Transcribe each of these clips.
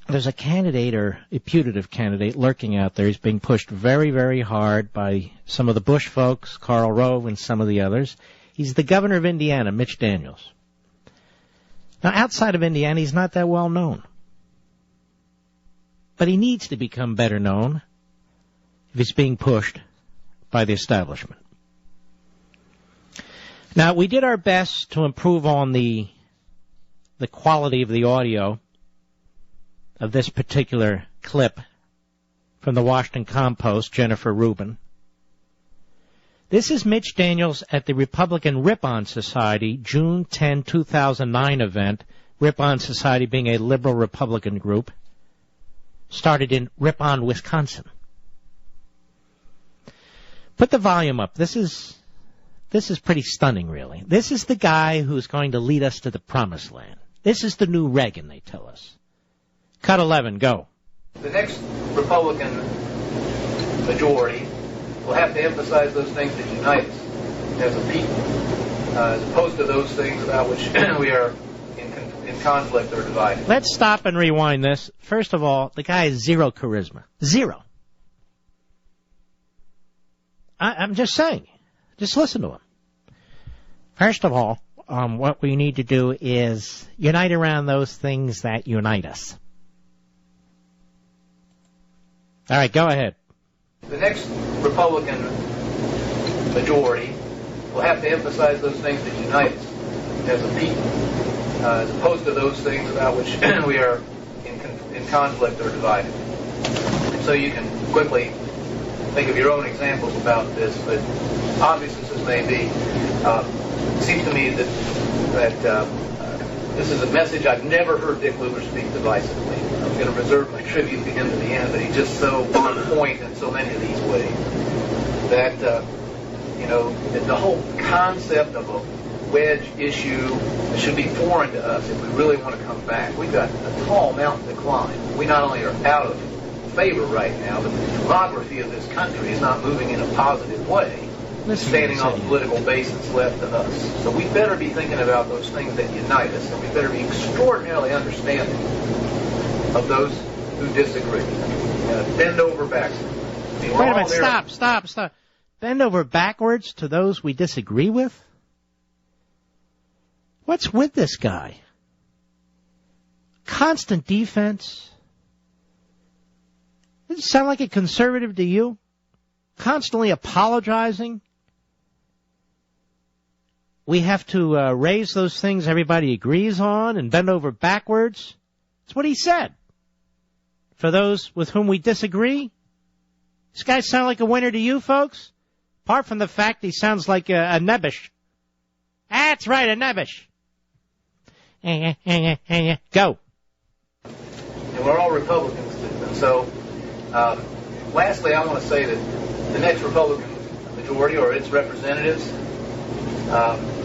there's a candidate or a putative candidate lurking out there. He's being pushed very, very hard by some of the Bush folks, Karl Rove and some of the others. He's the governor of Indiana, Mitch Daniels. Now, outside of Indiana, he's not that well known. But he needs to become better known if he's being pushed by the establishment. Now, we did our best to improve on the quality of the audio of this particular clip from the Washington Compost, Jennifer Rubin. This is Mitch Daniels at the Republican Rip-On Society, June 10, 2009 event, Rip-On Society being a liberal Republican group, started in Rip-On, Wisconsin. Put the volume up. This is pretty stunning, really. This is the guy who's going to lead us to the promised land. This is the new Reagan, they tell us. Cut 11, go. The next Republican majority will have to emphasize those things that unite us as a people, as opposed to those things about which we are in conflict or divided. Let's stop and rewind this. First of all, the guy has zero charisma. Zero. I'm just saying. Just listen to him. First of all, what we need to do is unite around those things that unite us. All right, go ahead. The next Republican majority will have to emphasize those things that unite us as a people, as opposed to those things about which we are in conflict or divided. So you can quickly think of your own examples about this, but obvious as this may be, it seems to me that this is a message I've never heard Dick Lugar speak divisively. I'm going to reserve my tribute to him to the end, but he's just so on point in so many of these ways that, the whole concept of a wedge issue should be foreign to us if we really want to come back. We've got a tall mountain to climb. We not only are out of favor right now, but the demography of this country is not moving in a positive way, standing on the political base that's left to us. So we better be thinking about those things that unite us, and we better be extraordinarily understanding of those who disagree. Bend over backwards. Wait a minute, stop. Bend over backwards to those we disagree with? What's with this guy? Constant defense? Does it sound like a conservative to you? Constantly apologizing? We have to raise those things everybody agrees on and bend over backwards? That's what he said. For those with whom we disagree? This guy sound like a winner to you, folks? Apart from the fact he sounds like a nebbish. That's right, a nebbish. Go. And we're all Republicans, and so lastly, I want to say that the next Republican majority or its representatives,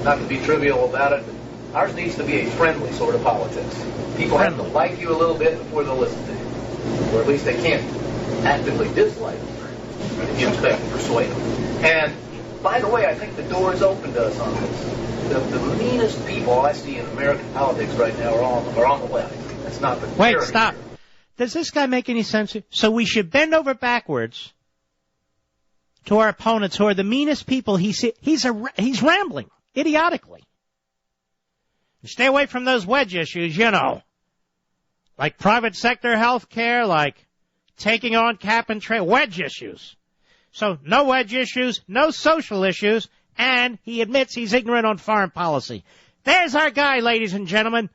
not to be trivial about it, but ours needs to be a friendly sort of politics. People have to like you a little bit before they'll listen to you, or at least they can't actively dislike you if you expect to persuade them. And by the way, I think the door is open to us on this. The meanest people I see in American politics right now are on the left. That's not the Wait, stop. Does this guy make any sense? So we should bend over backwards to our opponents who are the meanest people he's rambling idiotically. Stay away from those wedge issues, like private sector health care, like taking on cap and trade, wedge issues. So no wedge issues, no social issues, and he admits he's ignorant on foreign policy. There's our guy, ladies and gentlemen.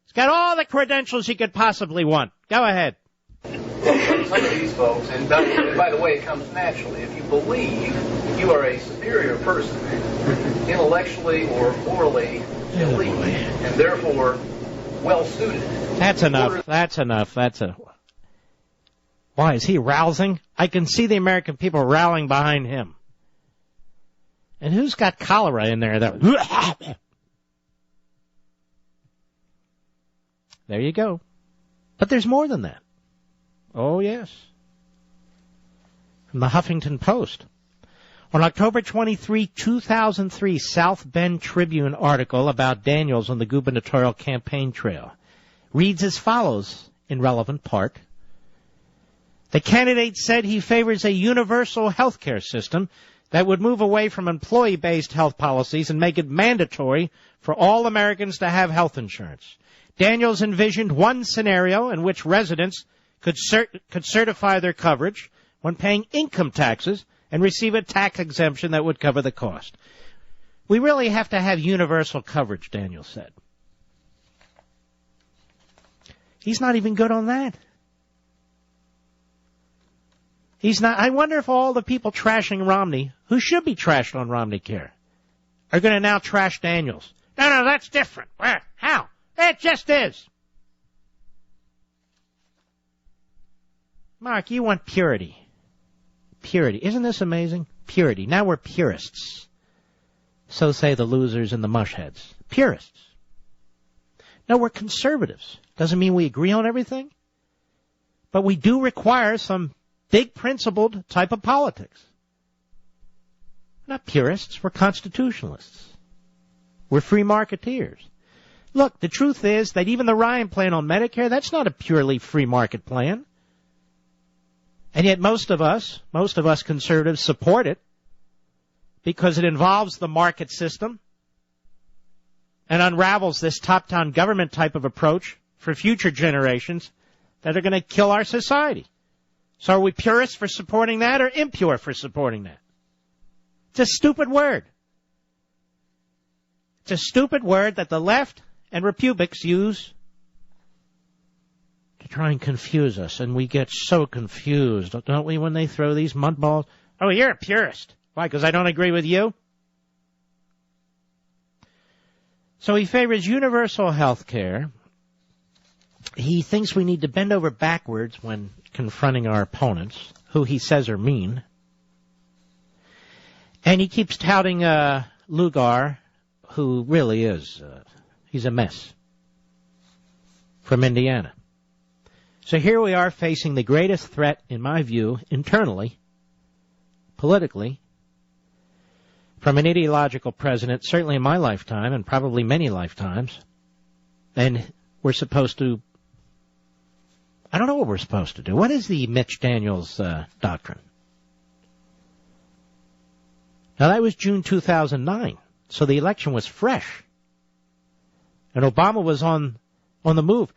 He's got all the credentials he could possibly want. Go ahead. Some of these folks, and by the way, it comes naturally. If you believe you are a superior person, intellectually or morally elite, and therefore well-suited. That's enough. Why, is he rousing? I can see the American people rallying behind him. And who's got cholera in there? There you go. But there's more than that. Oh, yes. From the Huffington Post. On October 23, 2003, South Bend Tribune article about Daniels on the gubernatorial campaign trail reads as follows in relevant part. The candidate said he favors a universal health care system that would move away from employee-based health policies and make it mandatory for all Americans to have health insurance. Daniels envisioned one scenario in which residents could certify their coverage when paying income taxes and receive a tax exemption that would cover the cost. We really have to have universal coverage, Daniels said. He's not even good on that. He's not. I wonder if all the people trashing Romney, who should be trashed on Romney Care, are going to now trash Daniels. No, that's different. Where? How? It just is. Mark, you want purity. Purity. Isn't this amazing? Purity. Now we're purists. So say the losers and the mushheads. Purists. No, we're conservatives. Doesn't mean we agree on everything. But we do require some big principled type of politics. We're not purists. We're constitutionalists. We're free marketeers. Look, the truth is that even the Ryan plan on Medicare, that's not a purely free market plan. And yet most of us conservatives support it because it involves the market system and unravels this top-down government type of approach for future generations that are going to kill our society. So are we purists for supporting that or impure for supporting that? It's a stupid word. It's a stupid word that the left and Republics use to try and confuse us, and we get so confused, don't we, when they throw these mud balls? Oh, you're a purist. Why, because I don't agree with you? So he favors universal health care. He thinks we need to bend over backwards when confronting our opponents, who he says are mean. And he keeps touting Lugar, who really is, he's a mess, from Indiana. So here we are facing the greatest threat, in my view, internally, politically, from an ideological president, certainly in my lifetime, and probably many lifetimes. And we're supposed to, I don't know what we're supposed to do. What is the Mitch Daniels doctrine? Now, that was June 2009, so the election was fresh. And Obama was on the move.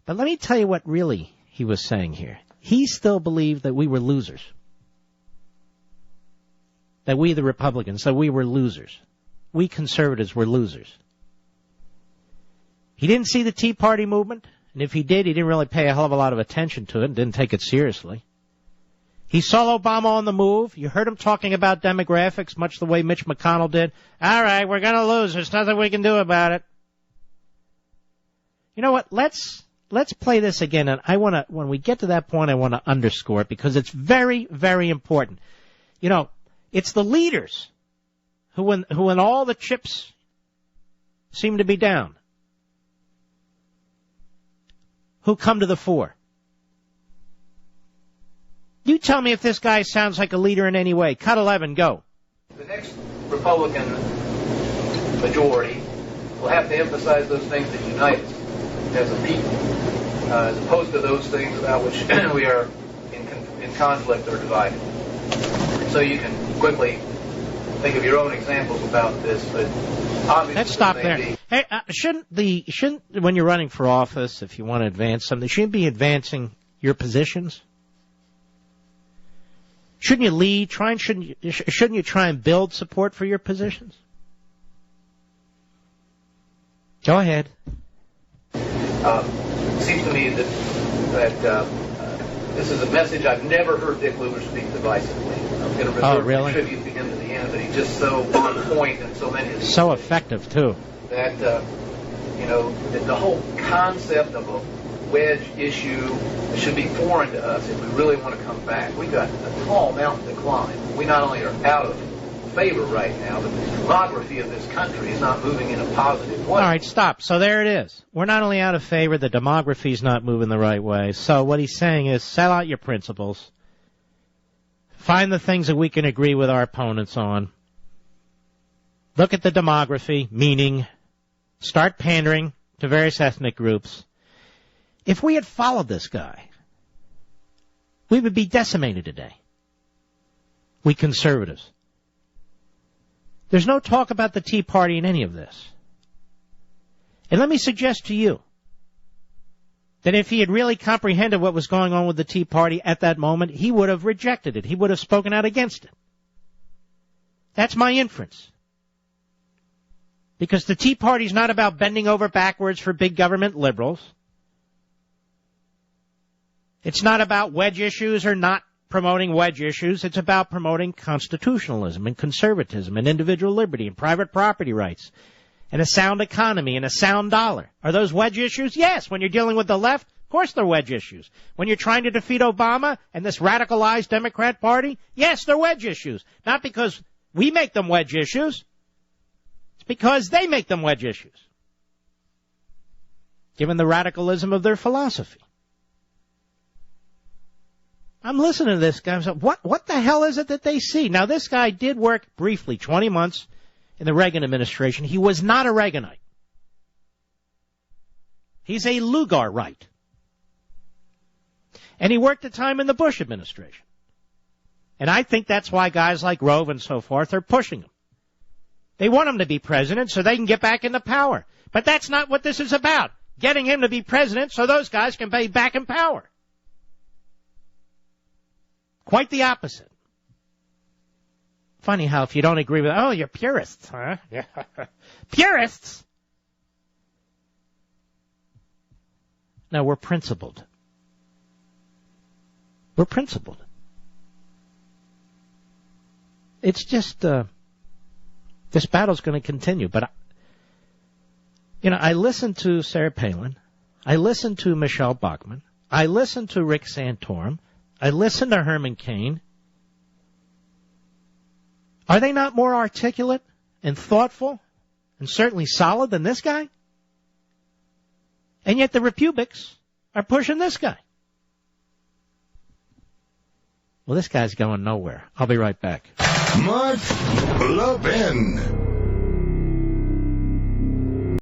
But let me tell you what really he was saying here. He still believed that we were losers. That we, the Republicans, that we were losers. We conservatives were losers. He didn't see the Tea Party movement, and if he did, he didn't really pay a hell of a lot of attention to it and didn't take it seriously. He saw Obama on the move. You heard him talking about demographics, much the way Mitch McConnell did. All right, we're going to lose. There's nothing we can do about it. You know what? Let's play this again, and when we get to that point, I want to underscore it because it's very, very important. You know, it's the leaders who when all the chips seem to be down, who come to the fore. You tell me if this guy sounds like a leader in any way. Cut 11, go. The next Republican majority will have to emphasize those things that unite us as a people, as opposed to those things about which we are in conflict or divided. So you can quickly think of your own examples about this, but obviously let's stop there. Hey, shouldn't when you're running for office, if you want to advance something, shouldn't be advancing your positions? Shouldn't you lead? Shouldn't you try and build support for your positions? Go ahead. It seems to me that this is a message I've never heard Dick Lugar speak divisively. I'm going to reserve the tribute to him to the end, but he's just so on point and so many of these so things effective too. That that the whole concept of a wedge issue should be foreign to us if we really want to come back. We've got a tall mountain to climb. We not only are out of favor right now, but the demography of this country is not moving in a positive way. All right, stop. So there it is. We're not only out of favor, the demography is not moving the right way. So what he's saying is sell out your principles. Find the things that we can agree with our opponents on. Look at the demography, meaning start pandering to various ethnic groups. If we had followed this guy, we would be decimated today. We conservatives. There's no talk about the Tea Party in any of this. And let me suggest to you that if he had really comprehended what was going on with the Tea Party at that moment, he would have rejected it. He would have spoken out against it. That's my inference. Because the Tea Party is not about bending over backwards for big government liberals. It's not about wedge issues or not promoting wedge issues. It's about promoting constitutionalism and conservatism and individual liberty and private property rights and a sound economy and a sound dollar. Are those wedge issues? Yes. When you're dealing with the left, of course they're wedge issues. When you're trying to defeat Obama and this radicalized Democrat Party, yes, they're wedge issues. Not because we make them wedge issues. It's because they make them wedge issues, given the radicalism of their philosophy. I'm listening to this guy. I'm saying, what the hell is it that they see? Now, this guy did work briefly, 20 months, in the Reagan administration. He was not a Reaganite. He's a Lugarite. And he worked a time in the Bush administration. And I think that's why guys like Rove and so forth are pushing him. They want him to be president so they can get back into power. But that's not what this is about. Getting him to be president so those guys can be back in power. Quite the opposite. Funny how if you don't agree with, oh, you're purists, huh? Yeah. Purists? No, we're principled. We're principled. It's just, this battle's going to continue. But, I listened to Sarah Palin. I listened to Michelle Bachmann. I listened to Rick Santorum. I listened to Herman Cain. Are they not more articulate and thoughtful and certainly solid than this guy? And yet the Republics are pushing this guy. Well, this guy's going nowhere. I'll be right back. Mark Levin.